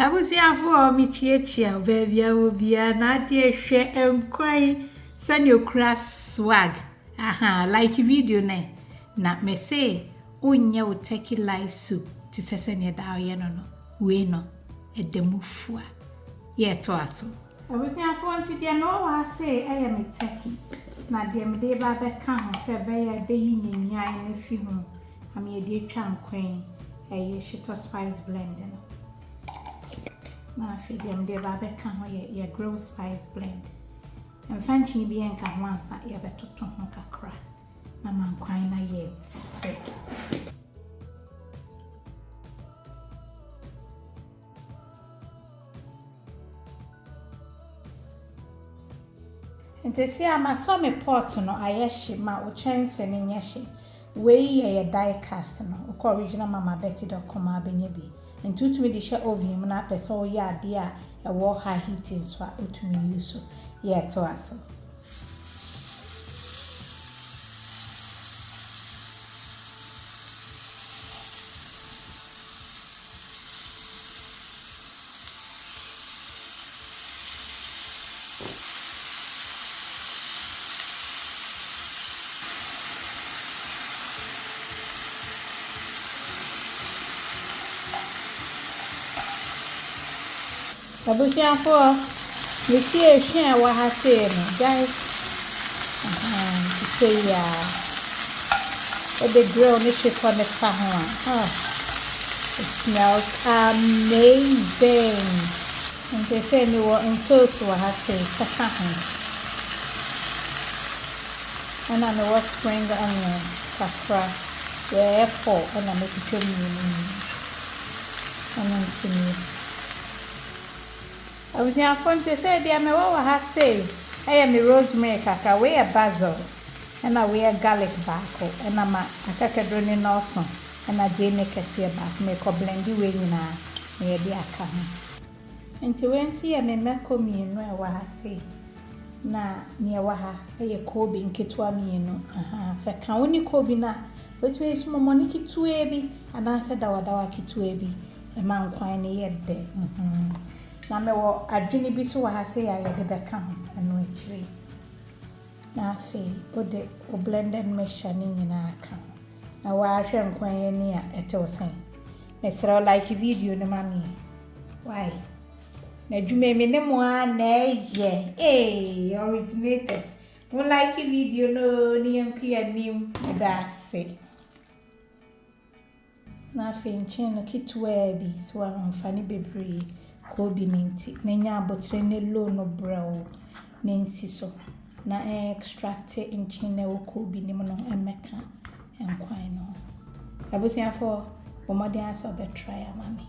Abusiafo michia baby obia na de hwe enkwan sani okura swag. Aha, like video na me say onye wo turkey live soup ti sese ne da ye no we no edemufua ye to aso. Abusiafo nti de no wa say eye me turkey na de me de ba be kan se be ye be yi nyan na fi hu am ye de twa nkwan eye shito spice blend no. Na feed them de ba be kan ho ye grill spice blend. En fanchi bi en ka ho ansa ye betoto ho kakra. Na man kwan na ye. Ente si ama so me pot no ayehye ma o chense ne nyehye. We ye die cast no. O original mama betty.com abenye bi. Ntutumi di she oven mu na pese o ya ade a e wo high heat so a otumi use ye to aso. Abusiafo me see hwe wa ha say no guys say ya the grill ni shito ne fa ho it smells amazing and they say me wo sauce wa ha say fa ho and I know what spring onion kakra therefore and I make it and then to me I was near phone to say, dear, me what I say. I am a rosemary kaka, we a basil, and I wear garlic back, and I'm a cacadroni also, and I did make a sea back, make a blend you in now, near the account. And to when see a me me in where I say, na near Waha, a Kobe in Kitwa me no, for Kauni Kobe na, which makes more money to ebi, and I said our dawaki to ebi, a man quine yet there. Na me wo adwene bi so wa ha say ya de beka ho anu akiri na afi o de o blended mixture ni nyina aka na wa hwe nkwan ani a etew sen me sero like video ne mami why na dwuma me ne mo a na ye originators mo like video no ni yanku ya nim da se na afi nchen no kitwa bi so wa mfani bebre Kobe minti nenya abotre ne low no brow nensi so na extract in chine wo kobe ni mo no emeka enkwan no abusiafo bomode aso be try amami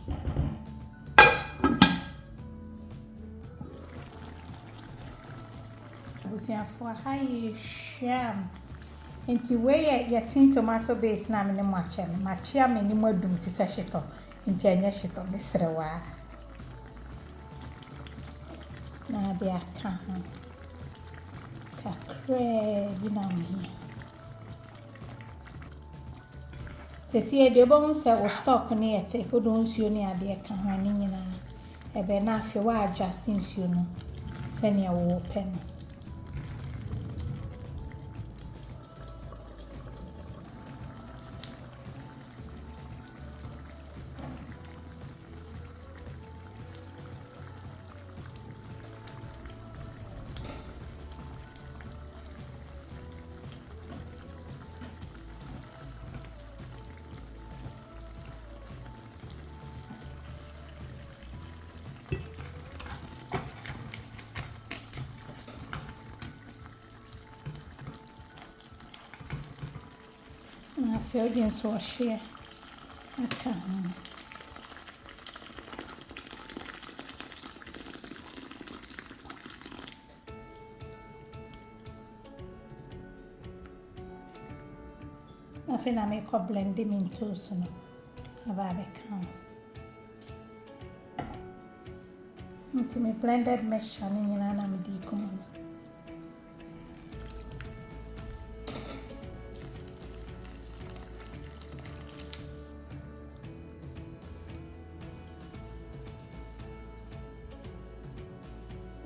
abusiafo hayi sham enti we ye tin tomato base na me ne mo ache no machia me ni mo adum ti se shito enti anya shito besrewa na de aka ho kakre bi na mi se si e de bo se o stock ni ete ko do nsuo ni ade aka ho ni nyina e be na afi wa adjust nsuo no se ne wo pe no I feel against wash here. Okay. I think I make a blend them in toast no. About a can. Into me blended mesh and in an amdi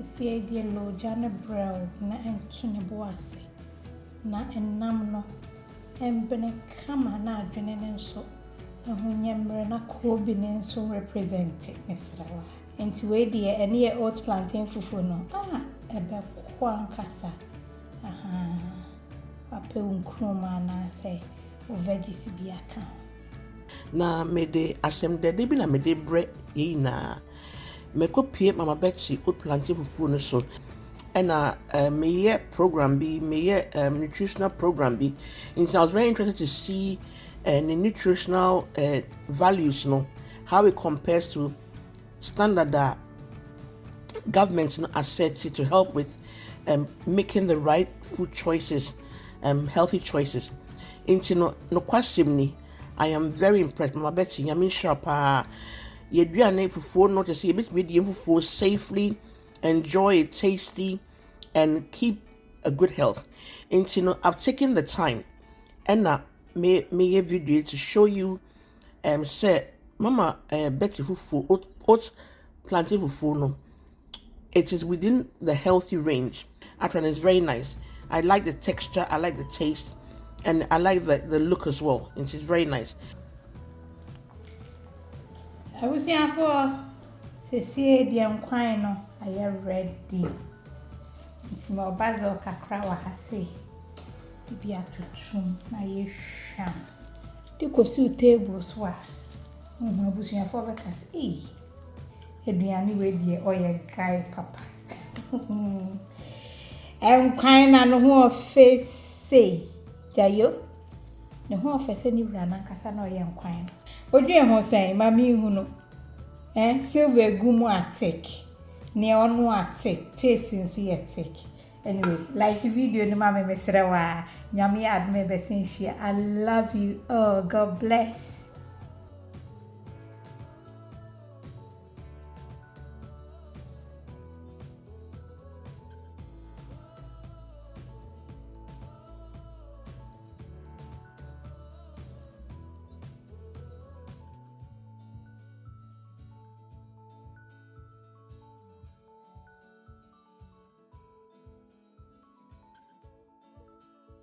See the low jana brow na entune boase na enam no embene kama na adwene ne nso ehonyemre na ko bi ne nso represent Mr. Enti we die ene ye oat plantain fufu no ebe kwa nkasa ape unkroma na say o veggies bi aka na mede asem dede bi na mede bre yi na mekopie mama Betsy oat plantain fufu no so and meye program bi meye nutritional program bi. And I was very interested to see the nutritional values, how it compares to standard that governments are set to help with making the right food choices, healthy choices. Into no question, I am very impressed. Mama Betsy, I mean sharp. You do fufu not to see a bit medium fufu safely, enjoy it tasty, and keep a good health. And I've taken the time and made a video to show you say Mama Betsy fufu oat plantain fufu no. It is within the healthy range. And it's very nice. I like the texture, I like the taste, and I like the look as well. It is very nice. I was here for say the nkwan no I am ready. It's more basil kakra wa hase. Bi atutrum na ye hwam. De ko si table so a. Mo abusia for bekas eduane we die oye guy papa. Nkwan na no ho ofese. Jayo. Ne ho ofese ni wura na nkasa na oye nkwan. Odwe ho sen mami hu no. Silver gumu atek. Ne onu atek. Taste nso ye tek. Anyway, like video ni mama mesrewa. Nyame adme besin share. I love you. Oh, God bless.